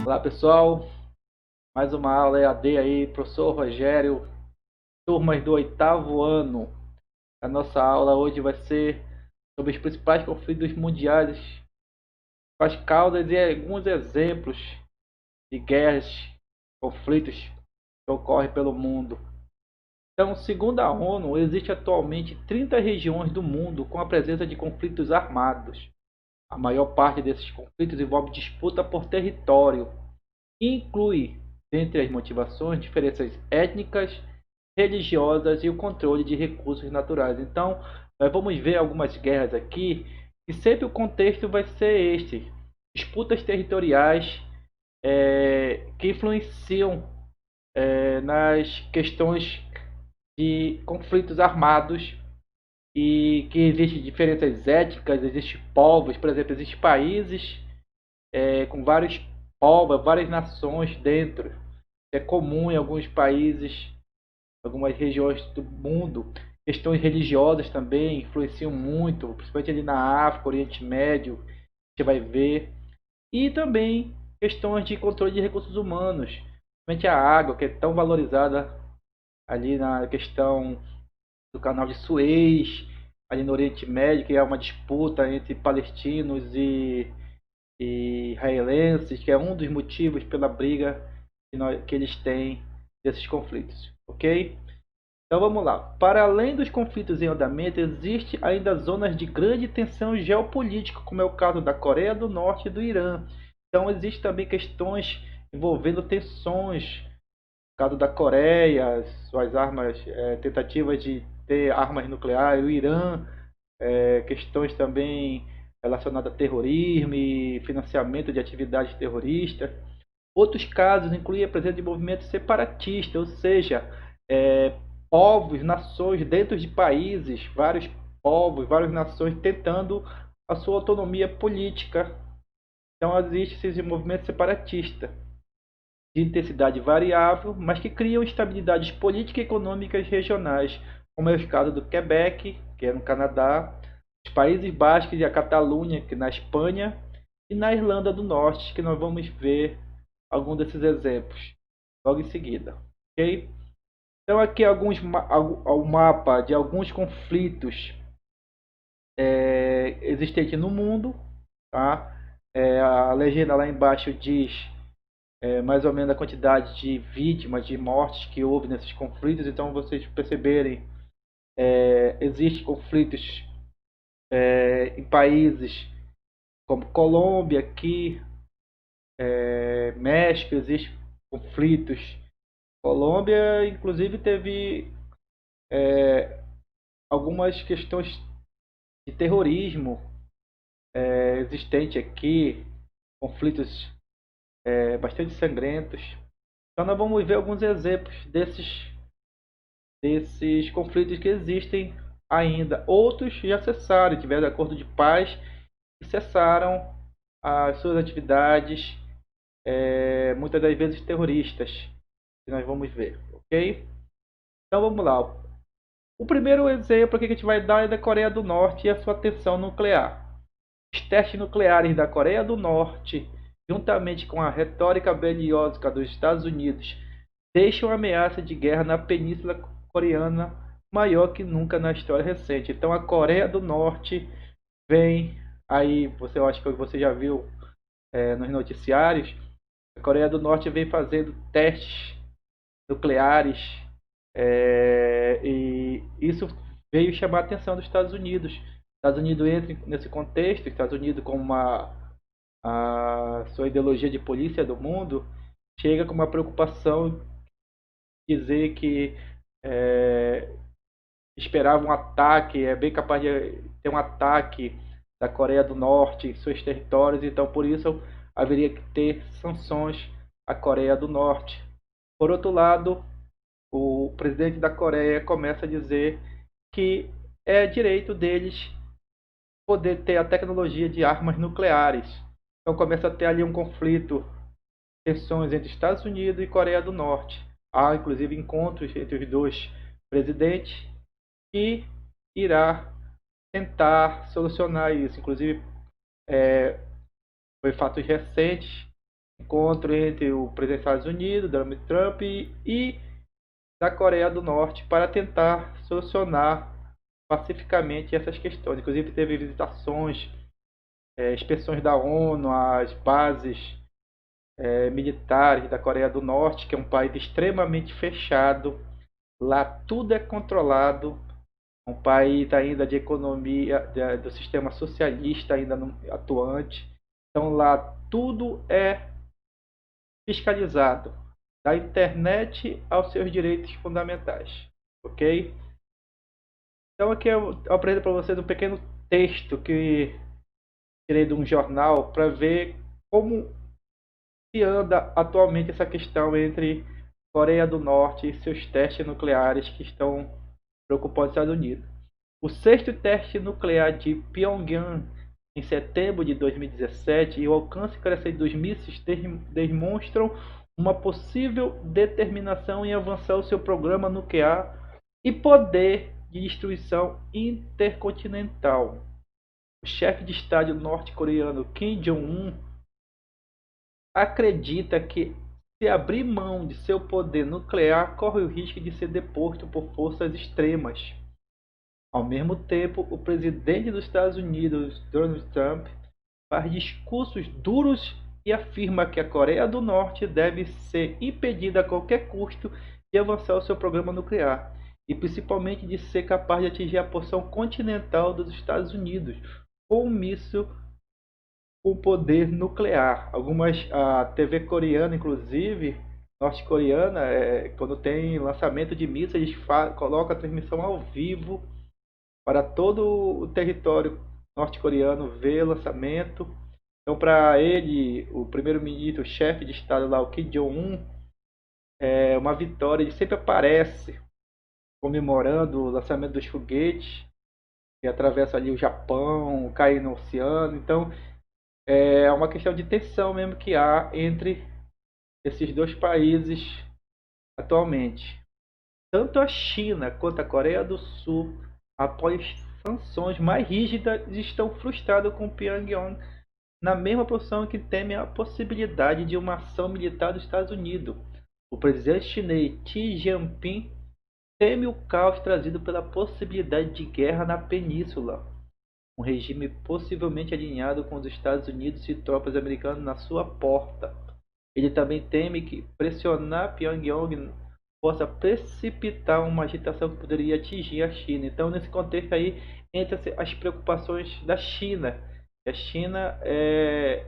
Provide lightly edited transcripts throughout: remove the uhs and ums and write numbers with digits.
Olá pessoal, mais uma aula EAD aí, professor Rogério, turmas do oitavo ano. A nossa aula hoje vai ser sobre os principais conflitos mundiais, as causas e alguns exemplos de guerras, conflitos que ocorrem pelo mundo. Então, segundo a ONU, existe atualmente 30 regiões do mundo com a presença de conflitos armados. A maior parte desses conflitos envolve disputa por território, inclui, dentre as motivações, diferenças étnicas, religiosas e o controle de recursos naturais. Então, nós vamos ver algumas guerras aqui e sempre o contexto vai ser este: disputas territoriais que influenciam nas questões de conflitos armados e que existem diferenças étnicas, existem povos, por exemplo, existem países com vários povos, várias nações dentro. É comum em alguns países, algumas regiões do mundo. Questões religiosas também influenciam muito, principalmente ali na África, Oriente Médio, você vai ver. E também questões de controle de recursos humanos, principalmente a água, que é tão valorizada ali na questão do canal de Suez, ali no Oriente Médio, que é uma disputa entre palestinos e israelenses, que é um dos motivos pela briga que eles têm desses conflitos, ok? Então vamos lá. Para além dos conflitos em andamento, existe ainda zonas de grande tensão geopolítica, como é o caso da Coreia do Norte e do Irã. Então existem também questões envolvendo tensões, no caso da Coreia, suas armas, tentativas de ter armas nucleares, o Irã, questões também relacionadas a terrorismo e financiamento de atividades terroristas. Outros casos incluem a presença de movimentos separatistas, ou seja, povos, nações dentro de países, vários povos, várias nações tentando a sua autonomia política. Então existe esse movimento separatista de intensidade variável, mas que criam estabilidades políticas e econômicas regionais, como é o caso do Quebec, que é no Canadá, os Países Baixos e a Catalunha, que é na Espanha, e na Irlanda do Norte, que nós vamos ver algum desses exemplos logo em seguida. Ok? Então aqui o mapa de alguns conflitos existentes no mundo. Tá? A legenda lá embaixo diz mais ou menos a quantidade de vítimas, de mortes que houve nesses conflitos. Então vocês perceberem, existem conflitos em países como Colômbia, aqui, México, existem conflitos. Colômbia, inclusive, teve algumas questões de terrorismo existente aqui, conflitos bastante sangrentos. Então nós vamos ver alguns exemplos desses conflitos que existem ainda. Outros já cessaram, tiveram acordo de paz e cessaram as suas atividades, muitas das vezes terroristas, que nós vamos ver, ok? Então vamos lá. O primeiro exemplo que a gente vai dar é da Coreia do Norte e a sua tensão nuclear. Os testes nucleares da Coreia do Norte, juntamente com a retórica belicosa dos Estados Unidos, deixam a ameaça de guerra na Península Coreana maior que nunca na história recente. Então a Coreia do Norte vem aí, eu acho que você já viu nos noticiários, a Coreia do Norte vem fazendo testes nucleares e isso veio chamar a atenção dos Estados Unidos. Os Estados Unidos entra nesse contexto, Estados Unidos como a sua ideologia de polícia do mundo, chega com uma preocupação, dizer que é, esperava um ataque, é bem capaz de ter um ataque da Coreia do Norte em seus territórios, então por isso haveria que ter sanções à Coreia do Norte. Por outro lado, o presidente da Coreia começa a dizer que é direito deles poder ter a tecnologia de armas nucleares. Então começa a ter ali um conflito, tensões entre Estados Unidos e Coreia do Norte. Há inclusive encontros entre os dois presidentes que irá tentar solucionar isso. Inclusive, foi fatos recentes encontro entre o presidente dos Estados Unidos, Donald Trump, e da Coreia do Norte para tentar solucionar pacificamente essas questões. Inclusive teve visitações, inspeções da ONU às bases militares da Coreia do Norte, que é um país extremamente fechado. Lá tudo é controlado. Um país ainda de economia do sistema socialista ainda atuante. Então lá tudo é fiscalizado, da internet aos seus direitos fundamentais, ok? Então aqui eu apresento para vocês um pequeno texto que tirei de um jornal para ver como se anda atualmente essa questão entre Coreia do Norte e seus testes nucleares que estão preocupando os Estados Unidos. O sexto teste nuclear de Pyongyang em setembro de 2017 e o alcance crescente dos mísseis demonstram uma possível determinação em avançar o seu programa nuclear e poder de destruição intercontinental. O chefe de Estado norte-coreano Kim Jong-un acredita que, se abrir mão de seu poder nuclear, corre o risco de ser deposto por forças extremas. Ao mesmo tempo, o presidente dos Estados Unidos, Donald Trump, faz discursos duros e afirma que a Coreia do Norte deve ser impedida a qualquer custo de avançar o seu programa nuclear, e principalmente de ser capaz de atingir a porção continental dos Estados Unidos com um míssil com poder nuclear. A TV coreana, inclusive, norte-coreana, quando tem lançamento de mísseis, eles colocam a transmissão ao vivo para todo o território norte-coreano ver o lançamento. Então, para ele, o primeiro-ministro, o chefe de Estado lá, o Kim Jong-un, é uma vitória. Ele sempre aparece comemorando o lançamento dos foguetes que atravessa ali o Japão, cai no oceano. Então, é uma questão de tensão mesmo que há entre esses dois países atualmente. Tanto a China quanto a Coreia do Sul, após sanções mais rígidas, estão frustradas com Pyongyang, na mesma posição que temem a possibilidade de uma ação militar dos Estados Unidos. O presidente chinês Xi Jinping teme o caos trazido pela possibilidade de guerra na península, um regime possivelmente alinhado com os Estados Unidos e tropas americanas na sua porta. Ele também teme que pressionar Pyongyang possa precipitar uma agitação que poderia atingir a China. Então, nesse contexto aí, entra as preocupações da China. A China é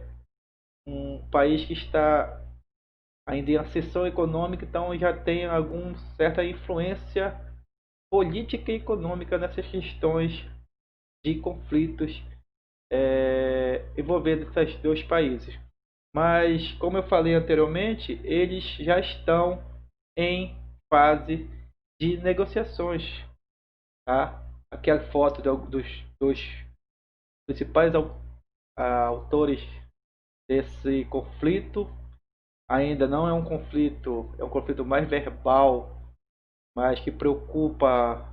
um país que está ainda em ascensão econômica, então já tem alguma certa influência política e econômica nessas questões de conflitos envolvendo esses dois países. Mas, como eu falei anteriormente, eles já estão em fase de negociações. Tá? Aqui a foto dos principais autores desse conflito. Ainda não é um conflito, é um conflito mais verbal, mas que preocupa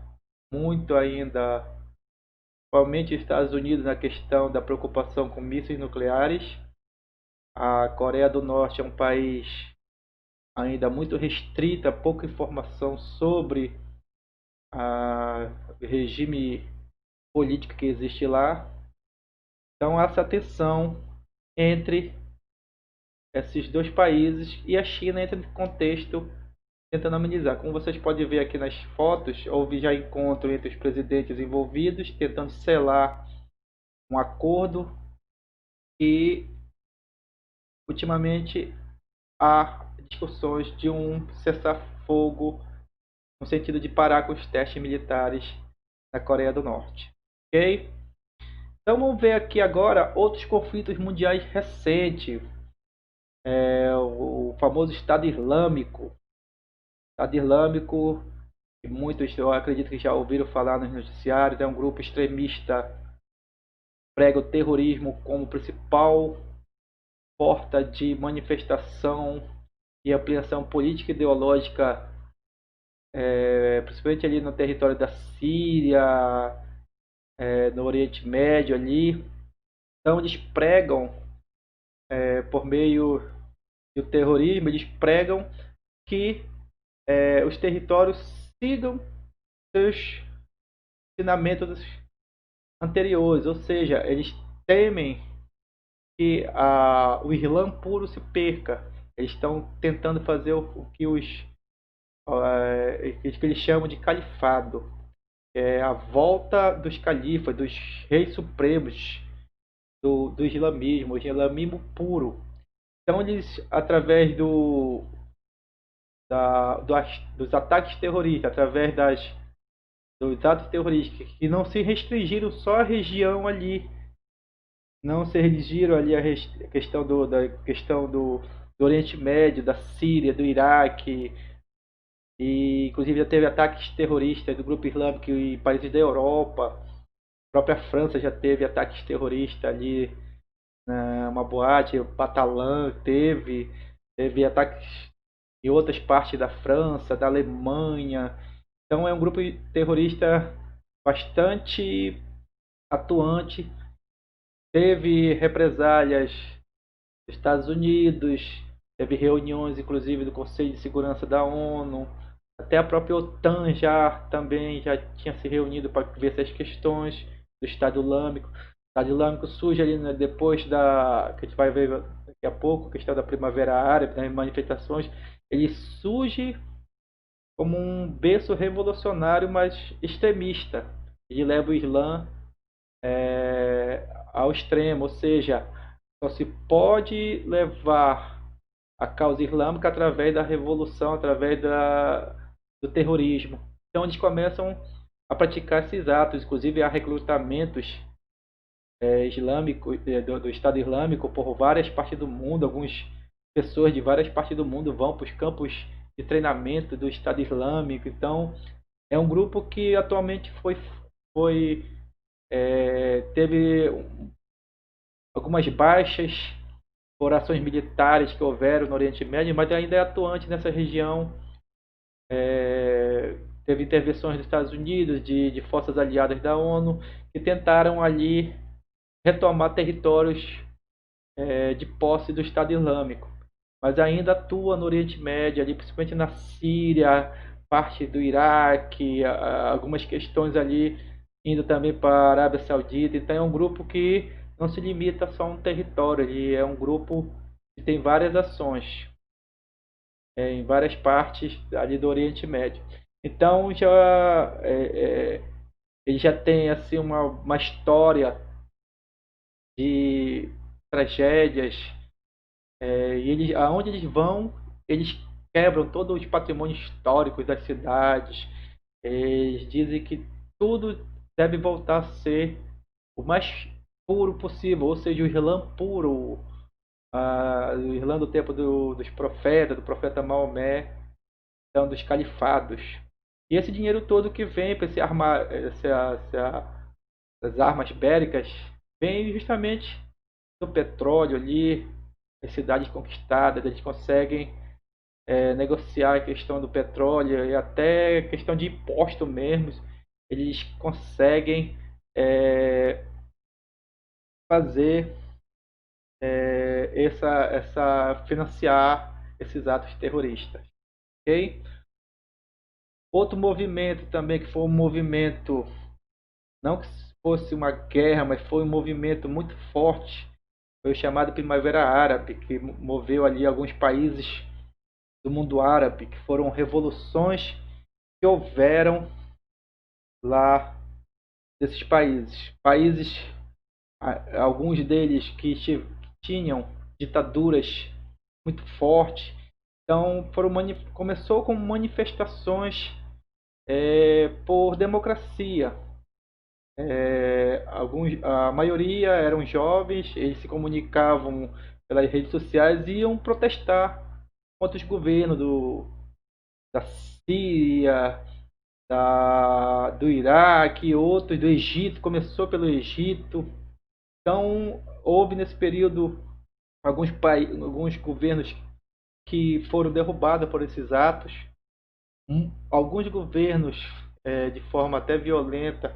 muito ainda, principalmente os Estados Unidos, na questão da preocupação com mísseis nucleares. A Coreia do Norte é um país ainda muito restrita, pouca informação sobre o regime político que existe lá. Então, há essa tensão entre esses dois países e a China entra no contexto tentando amenizar. Como vocês podem ver aqui nas fotos, houve já encontro entre os presidentes envolvidos, tentando selar um acordo e, ultimamente, há discussões de um cessar-fogo no sentido de parar com os testes militares na Coreia do Norte. Ok? Então vamos ver aqui agora outros conflitos mundiais recentes. O famoso Estado Islâmico. Estado Islâmico, que muitos eu acredito que já ouviram falar nos noticiários, é um grupo extremista, prega o terrorismo como principal porta de manifestação e ampliação política e ideológica, principalmente ali no território da Síria, no Oriente Médio ali. Então eles pregam por meio e o terrorismo, eles pregam que os territórios sigam seus ensinamentos anteriores, ou seja, eles temem que o Islã puro se perca. Eles estão tentando fazer o que que eles chamam de califado, é a volta dos califas, dos reis supremos do islamismo, o islamismo puro. Então eles, através dos ataques terroristas, através dos atos terroristas, que não se restringiram só à região ali, não se restringiram ali a questão do Oriente Médio, da Síria, do Iraque, e inclusive já teve ataques terroristas do grupo islâmico em países da Europa. A própria França já teve ataques terroristas ali, uma boate, o Bataclan teve ataques em outras partes da França, da Alemanha. Então é um grupo terrorista bastante atuante. Teve represálias dos Estados Unidos, teve reuniões inclusive do Conselho de Segurança da ONU, até a própria OTAN já tinha se reunido para ver essas questões do Estado Islâmico. O Estado Islâmico surge ali, né, depois que a gente vai ver daqui a pouco, a questão da Primavera Árabe, das manifestações. Ele surge como um berço revolucionário, mas extremista. Ele leva o Islã ao extremo, ou seja, só se pode levar a causa islâmica através da revolução, através do terrorismo. Então eles começam a praticar esses atos, inclusive há recrutamentos islâmicos do Estado Islâmico por várias partes do mundo. Algumas pessoas de várias partes do mundo vão para os campos de treinamento do Estado Islâmico. Então é um grupo que atualmente teve algumas baixas por ações militares que houveram no Oriente Médio, mas ainda é atuante nessa região. Teve intervenções dos Estados Unidos, de forças aliadas da ONU, que tentaram ali retomar territórios de posse do Estado Islâmico, mas ainda atua no Oriente Médio, ali, principalmente na Síria, parte do Iraque, algumas questões ali indo também para a Arábia Saudita. Então é um grupo que não se limita só a um território, ele é um grupo que tem várias ações em várias partes ali do Oriente Médio. Então ele já tem assim uma história de tragédias, e aonde eles vão, eles quebram todos os patrimônios históricos das cidades. Eles dizem que tudo deve voltar a ser o mais puro possível, ou seja, o Islã puro, o Islã do tempo dos profetas, do profeta Maomé, então, dos califados. E esse dinheiro todo que vem para as armas bélicas vem justamente do petróleo ali, as cidades conquistadas. Eles conseguem negociar a questão do petróleo e até a questão de imposto mesmo. Eles conseguem fazer financiar esses atos terroristas. Ok? Outro movimento também que foi um movimento, não que fosse uma guerra, mas foi um movimento muito forte, foi o chamado Primavera Árabe, que moveu ali alguns países do mundo árabe, que foram revoluções que houveram lá desses países. Países, alguns deles que tinham ditaduras muito fortes. Então começou com manifestações por democracia. A maioria eram jovens, eles se comunicavam pelas redes sociais e iam protestar contra os governos da Síria, do Iraque, outros do Egito. Começou pelo Egito. Então houve nesse período alguns governos que foram derrubados por esses atos. Alguns governos, de forma até violenta,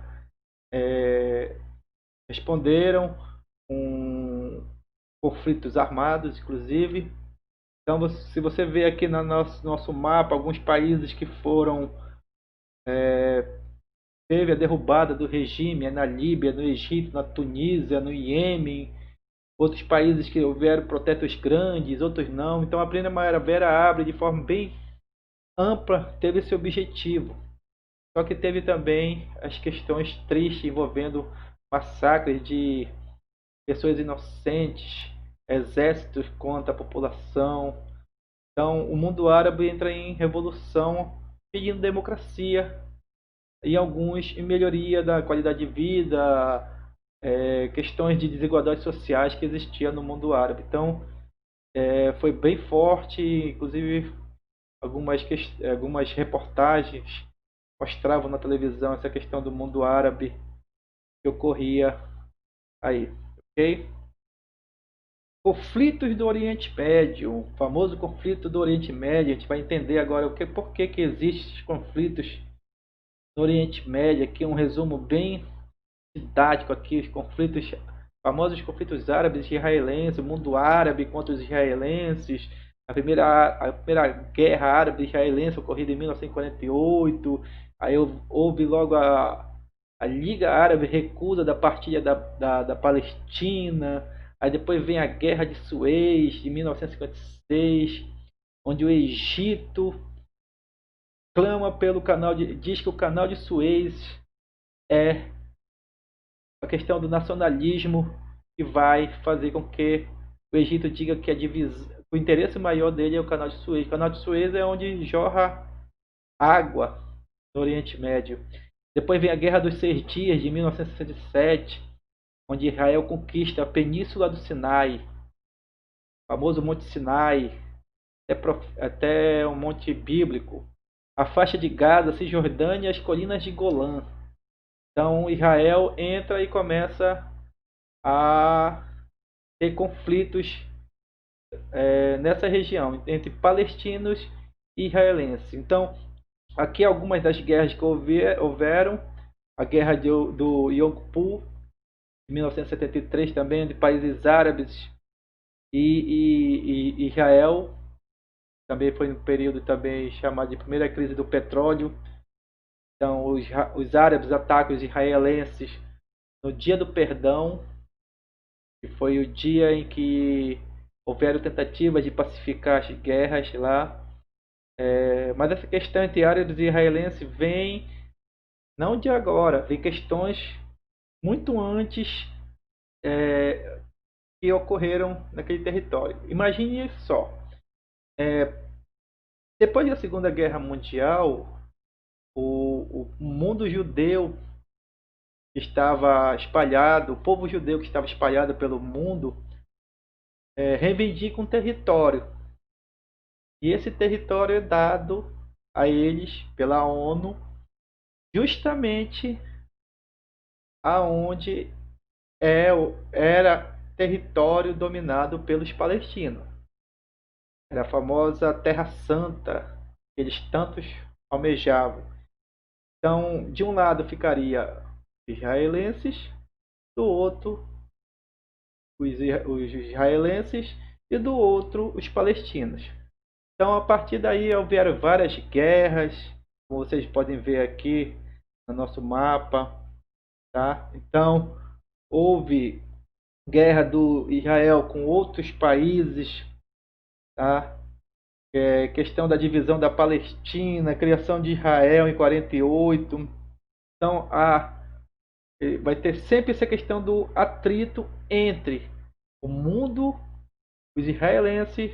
responderam com conflitos armados, inclusive. Então, se você vê aqui no nosso mapa alguns países que foram teve a derrubada do regime na Líbia, no Egito, na Tunísia, no Iêmen, outros países que houveram protestos grandes, outros não. Então a Primavera Árabe, de forma bem ampla, teve esse objetivo. Só que teve também as questões tristes envolvendo massacres de pessoas inocentes, exércitos contra a população. Então o mundo árabe entra em revolução pedindo democracia e alguns em melhoria da qualidade de vida, questões de desigualdades sociais que existia no mundo árabe. Então, foi bem forte, inclusive algumas reportagens mostravam na televisão essa questão do mundo árabe que ocorria aí, ok? Conflitos do Oriente Médio, o famoso conflito do Oriente Médio. A gente vai entender agora por que existem esses conflitos no Oriente Médio. Aqui um resumo bem didático aqui, os conflitos, famosos conflitos árabes e israelenses, o mundo árabe contra os israelenses, a primeira guerra árabe-israelense ocorrida em 1948, aí houve logo a Liga Árabe recusa da partilha da Palestina, aí depois vem a Guerra de Suez, de 1956, onde o Egito clama pelo diz que o canal de Suez é a questão do nacionalismo que vai fazer com que o Egito diga que o interesse maior dele é o canal de Suez. O canal de Suez é onde jorra água no Oriente Médio. Depois vem a Guerra dos Seis Dias, de 1967, onde Israel conquista a Península do Sinai, o famoso Monte Sinai, até o Monte Bíblico, a faixa de Gaza, Cisjordânia e as colinas de Golã. Então Israel entra e começa a ter conflitos nessa região entre palestinos e israelenses. Então, aqui algumas das guerras que houveram: a guerra do Yom Kippur, de 1973, também de países árabes e Israel. Também foi um período também chamado de primeira crise do petróleo. Então, os árabes atacam os israelenses no Dia do Perdão, que foi o dia em que houveram tentativas de pacificar as guerras lá. Mas essa questão entre árabes e israelenses vem não de agora, vem questões muito antes que ocorreram naquele território. Imagine só, depois da Segunda Guerra Mundial, o mundo judeu que estava espalhado, o povo judeu que estava espalhado pelo mundo, reivindica um território. E esse território é dado a eles pela ONU, justamente aonde era território dominado pelos palestinos. Era a famosa Terra Santa que eles tantos almejavam. Então, de um lado ficaria os israelenses, do outro os israelenses e do outro os palestinos. Então, a partir daí houveram várias guerras, como vocês podem ver aqui no nosso mapa, tá? Então, houve guerra do Israel com outros países, tá? Questão da divisão da Palestina, criação de Israel em 48. Então, vai ter sempre essa questão do atrito entre o mundo, os israelenses,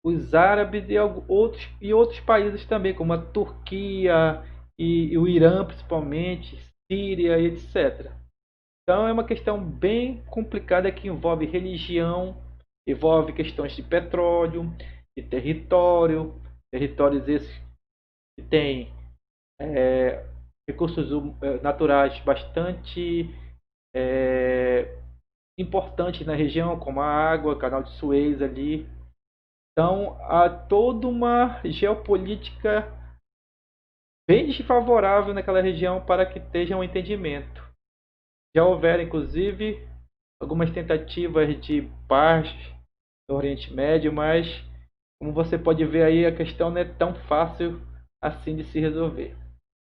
os árabes e outros países também, como a Turquia e o Irã, principalmente, Síria, etc. Então é uma questão bem complicada que envolve religião, envolve questões de petróleo, de territórios esses que têm recursos naturais bastante importantes na região, como a água, canal de Suez ali. Então há toda uma geopolítica bem desfavorável naquela região para que esteja um entendimento. Já houveram, inclusive, algumas tentativas de paz no Oriente Médio, mas Como você pode ver aí, a questão não é tão fácil assim de se resolver,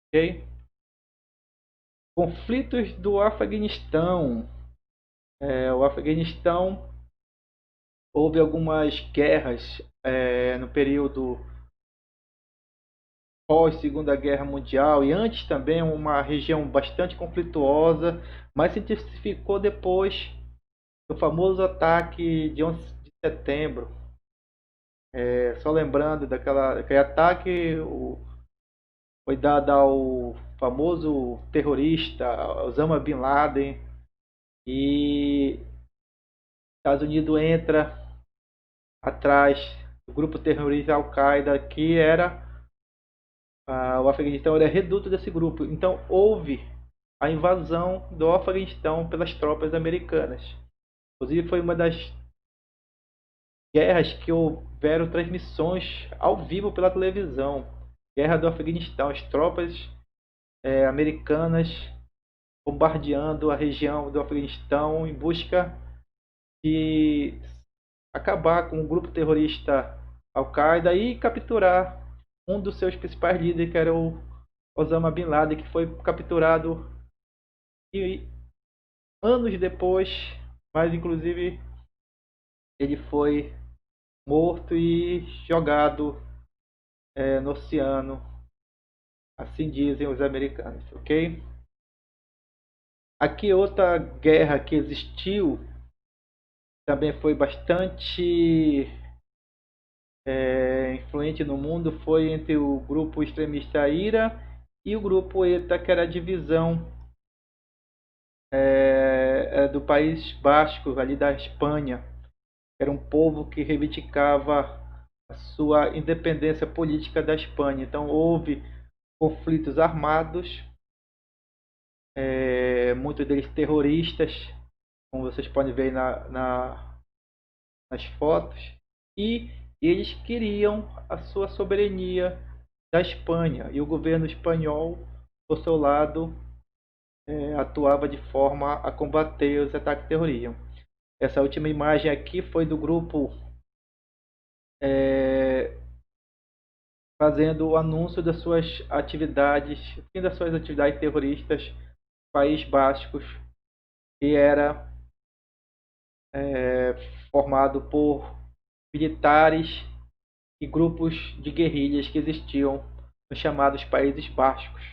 ok? Conflitos do Afeganistão. O Afeganistão, houve algumas guerras no período pós Segunda Guerra Mundial e antes também, uma região bastante conflituosa, mas se intensificou depois do famoso ataque de 11 de setembro. Só lembrando daquele ataque, foi dado ao famoso terrorista Osama Bin Laden, e Estados Unidos entra atrás do grupo terrorista Al-Qaeda, que era o Afeganistão era reduto desse grupo. Então houve a invasão do Afeganistão pelas tropas americanas. Inclusive foi uma das guerras que houveram transmissões ao vivo pela televisão. Guerra do Afeganistão, as tropas americanas bombardeando a região do Afeganistão em busca de acabar com o grupo terrorista Al-Qaeda e capturar um dos seus principais líderes, que era o Osama Bin Laden, que foi capturado e anos depois, mas inclusive ele foi morto e jogado no oceano, assim dizem os americanos, ok? Aqui outra guerra que existiu, também foi bastante influente no mundo, foi entre o grupo extremista IRA e o grupo ETA, que era a divisão do País Basco, ali da Espanha. Era um povo que reivindicava a sua independência política da Espanha. Então houve conflitos armados, muitos deles terroristas, como vocês podem ver nas fotos, e eles queriam a sua soberania da Espanha, e o governo espanhol, por seu lado, atuava de forma a combater os ataques terroristas. Essa última imagem aqui foi do grupo fazendo o anúncio das suas atividades, fim das suas atividades terroristas, País Bascos, que era formado por militares e grupos de guerrilhas que existiam nos chamados Países Bascos.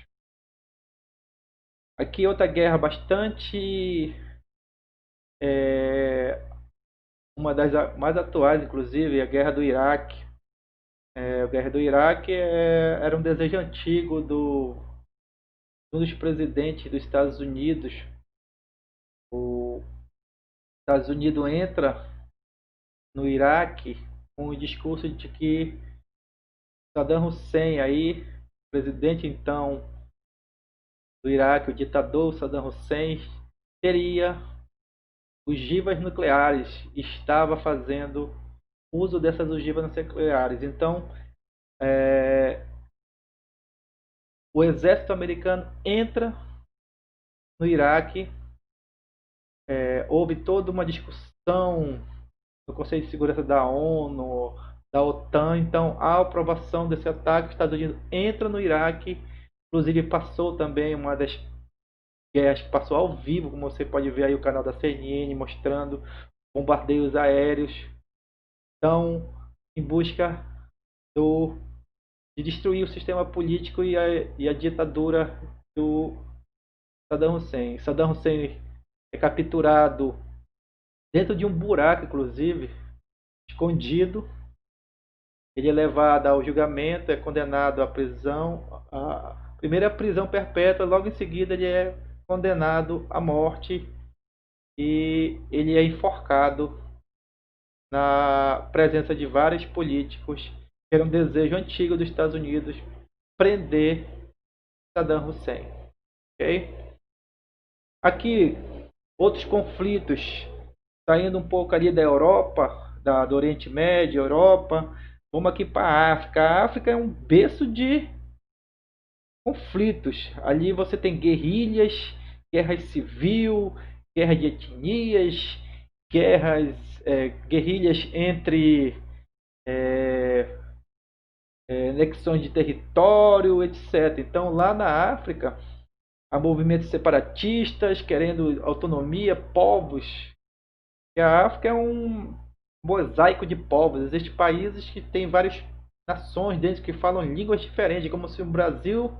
Aqui outra guerra bastante uma das mais atuais, inclusive, a Guerra do Iraque. A Guerra do Iraque era um desejo antigo um dos presidentes dos Estados Unidos. Os Estados Unidos entra no Iraque com o discurso de que Saddam Hussein, aí, presidente então do Iraque, o ditador Saddam Hussein, teria ogivas nucleares, estava fazendo uso dessas ogivas nucleares. Então, o exército americano entra no Iraque, houve toda uma discussão no Conselho de Segurança da ONU, da OTAN. Então, a aprovação desse ataque, os Estados Unidos entra no Iraque, inclusive passou também uma das guerras que passou ao vivo, como você pode ver aí o canal da CNN mostrando bombardeios aéreos. Então, em busca de destruir o sistema político e a ditadura do Saddam Hussein. Saddam Hussein é capturado dentro de um buraco, inclusive, escondido. Ele é levado ao julgamento, é condenado à prisão, a primeira prisão perpétua, logo em seguida ele é condenado à morte e ele é enforcado na presença de vários políticos. Era um desejo antigo dos Estados Unidos prender Saddam Hussein. Okay? Aqui, outros conflitos, saindo um pouco ali da Europa, do Oriente Médio, Europa, vamos aqui para a África. A África é um berço de conflitos. Ali você tem guerrilhas, guerra civil, guerra de etnias, guerrilhas entre anexões de território, etc. Então, lá na África, há movimentos separatistas querendo autonomia, povos. E a África é um mosaico de povos. Existem países que têm várias nações dentro que falam línguas diferentes, como se o Brasil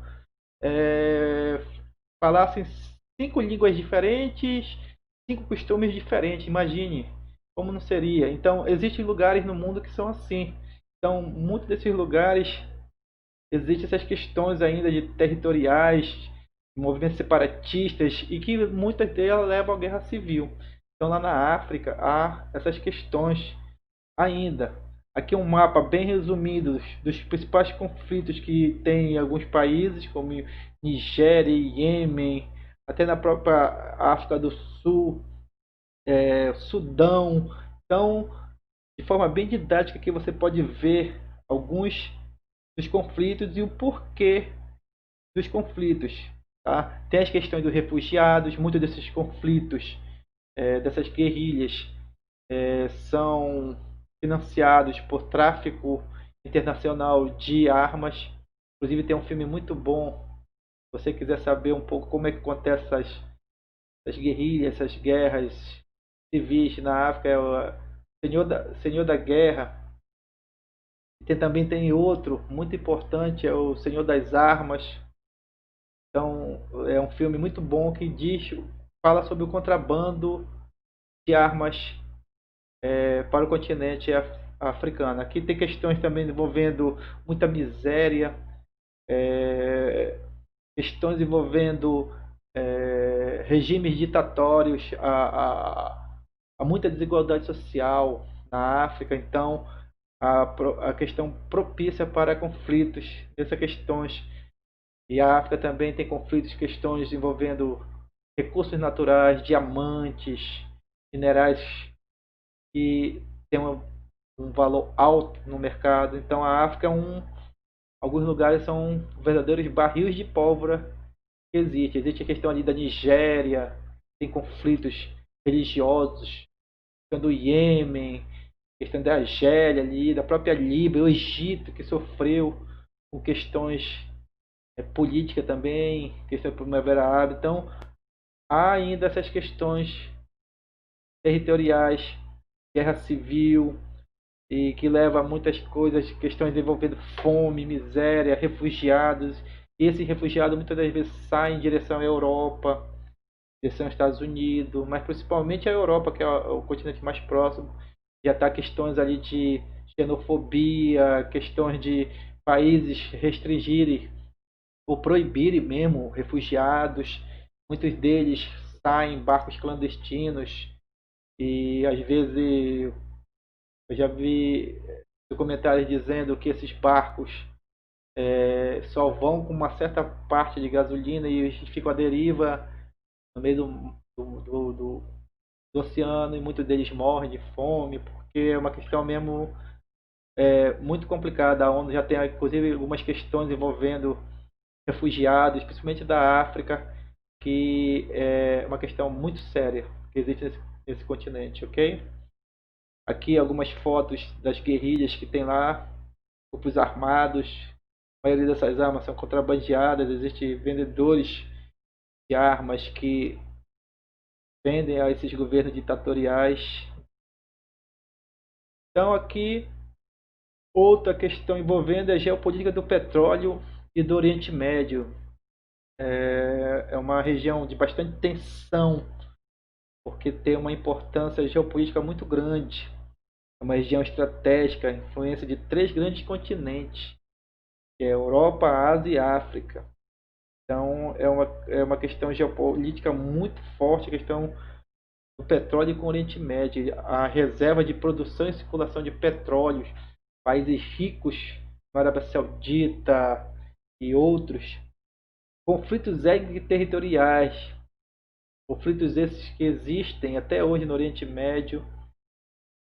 é, falasse 5 línguas diferentes, 5 costumes diferentes. Imagine como não seria. Então, existem lugares no mundo que são assim. Então, muitos desses lugares existem essas questões ainda de territoriais, movimentos separatistas e que muitas delas levam à guerra civil. Então lá na África há essas questões ainda. Aqui um mapa bem resumido dos principais conflitos que tem em alguns países, como Nigéria, Iêmen, até na própria África do Sul, Sudão. Então, de forma bem didática, que você pode ver alguns dos conflitos e o porquê dos conflitos. Tá? Tem as questões dos refugiados, muitos desses conflitos, dessas guerrilhas, são financiados por tráfico internacional de armas. Inclusive tem um filme muito bom, se você quiser saber um pouco como é que acontece essas guerrilhas, essas guerras civis na África, é o Senhor da Guerra. Também tem outro muito importante, é o Senhor das Armas. Então, é um filme muito bom que fala sobre o contrabando de armas para o continente africano. Aqui tem questões também envolvendo muita miséria, é, questões envolvendo regimes ditatórios, há muita desigualdade social na África. Então, a questão propícia para conflitos, essas questões. E a África também tem conflitos, questões envolvendo recursos naturais, diamantes, minerais que têm um valor alto no mercado. Então a África alguns lugares são verdadeiros barris de pólvora que existem. Existe a questão ali da Nigéria, tem conflitos religiosos, questão do Iêmen, questão da Argélia ali, da própria Líbia, o Egito que sofreu com questões política também, questão da Primavera Árabe. Então, há ainda essas questões territoriais, guerra civil, e que leva a muitas coisas, questões envolvendo fome, miséria, refugiados. E esses refugiados muitas das vezes saem em direção à Europa, em direção aos Estados Unidos, mas principalmente a Europa, que é o continente mais próximo. Já está questões ali de xenofobia, questões de países restringirem ou proibirem mesmo refugiados. Muitos deles saem em barcos clandestinos e às vezes eu já vi documentários dizendo que esses barcos só vão com uma certa parte de gasolina e eles ficam à deriva no meio do oceano, e muitos deles morrem de fome, porque é uma questão mesmo muito complicada. A ONU já tem inclusive algumas questões envolvendo refugiados, principalmente da África, que é uma questão muito séria que existe nesse continente, ok? Aqui algumas fotos das guerrilhas que tem lá, grupos armados. A maioria dessas armas são contrabandeadas, existem vendedores de armas que vendem a esses governos ditatoriais. Então aqui outra questão envolvendo a geopolítica do petróleo e do Oriente Médio. É uma região de bastante tensão, porque tem uma importância geopolítica muito grande. É uma região estratégica, influência de 3 grandes continentes, que é Europa, Ásia e África. Então é uma questão geopolítica muito forte, a questão do petróleo com o Oriente Médio, a reserva de produção e circulação de petróleos, países ricos, Arábia Saudita e outros, conflitos étnico-territoriais, conflitos esses que existem até hoje no Oriente Médio.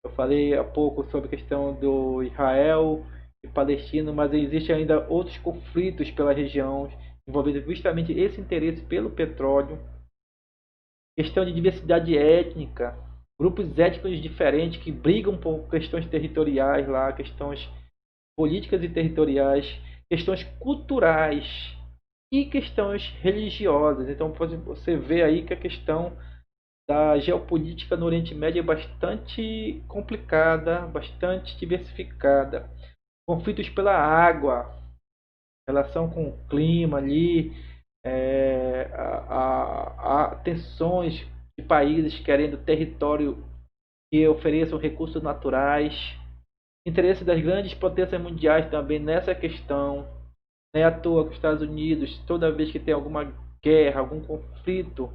Eu falei há pouco sobre a questão do Israel e Palestina, mas existem ainda outros conflitos pela região, envolvendo justamente esse interesse pelo petróleo. Questão de diversidade étnica, grupos étnicos diferentes que brigam por questões territoriais lá, questões políticas e territoriais, questões culturais e questões religiosas. Então você vê aí que a questão da geopolítica no Oriente Médio é bastante complicada, bastante diversificada. Conflitos pela água, relação com o clima ali, há tensões de países querendo território que ofereçam recursos naturais, interesse das grandes potências mundiais também nessa questão. Não é à toa que os Estados Unidos, toda vez que tem alguma guerra, algum conflito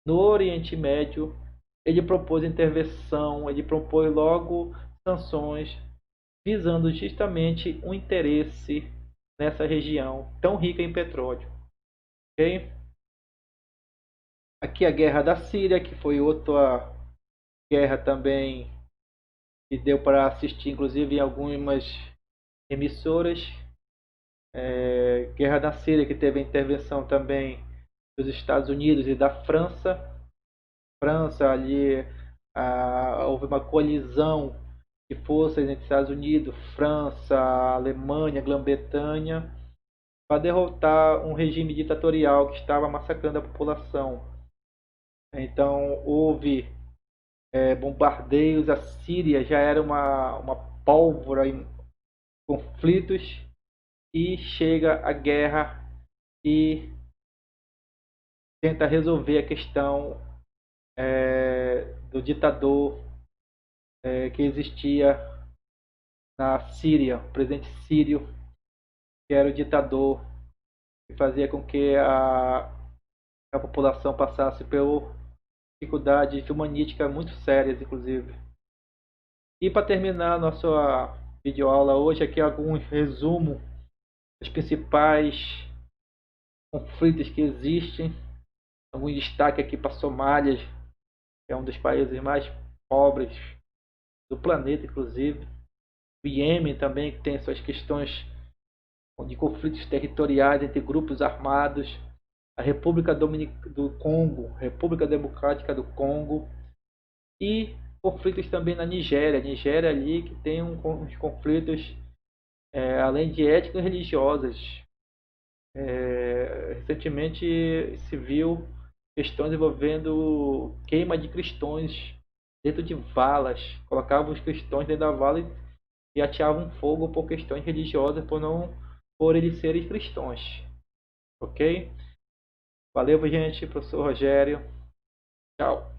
no Oriente Médio, ele propôs intervenção, ele propôs logo sanções, visando justamente um interesse nessa região tão rica em petróleo. Okay? Aqui a guerra da Síria, que foi outra guerra também que deu para assistir, inclusive em algumas emissoras. Guerra da Síria, que teve a intervenção também dos Estados Unidos e da França. França ali, houve uma colisão de forças entre Estados Unidos, França, Alemanha, Grã-Bretanha, para derrotar um regime ditatorial que estava massacrando a população. Então houve bombardeios, a Síria já era uma pólvora em conflitos, e chega a guerra e tenta resolver a questão do ditador que existia na Síria, o presidente sírio, que era o ditador que fazia com que a população passasse por dificuldades humanísticas muito sérias, inclusive. E para terminar nossa videoaula hoje, aqui algum resumo dos principais conflitos que existem. Algum destaque aqui para Somália, que é um dos países mais pobres do planeta, inclusive. O Iêmen também, que tem suas questões de conflitos territoriais entre grupos armados. A República do Congo, República Democrática do Congo. E conflitos também na Nigéria. Nigéria ali que tem uns conflitos, além de étnicos e religiosos. Recentemente se viu questões envolvendo queima de cristãos dentro de valas. Colocavam os cristãos dentro da vala e ateavam fogo por questões religiosas, por eles serem cristãos. Ok? Valeu, gente. Professor Rogério. Tchau.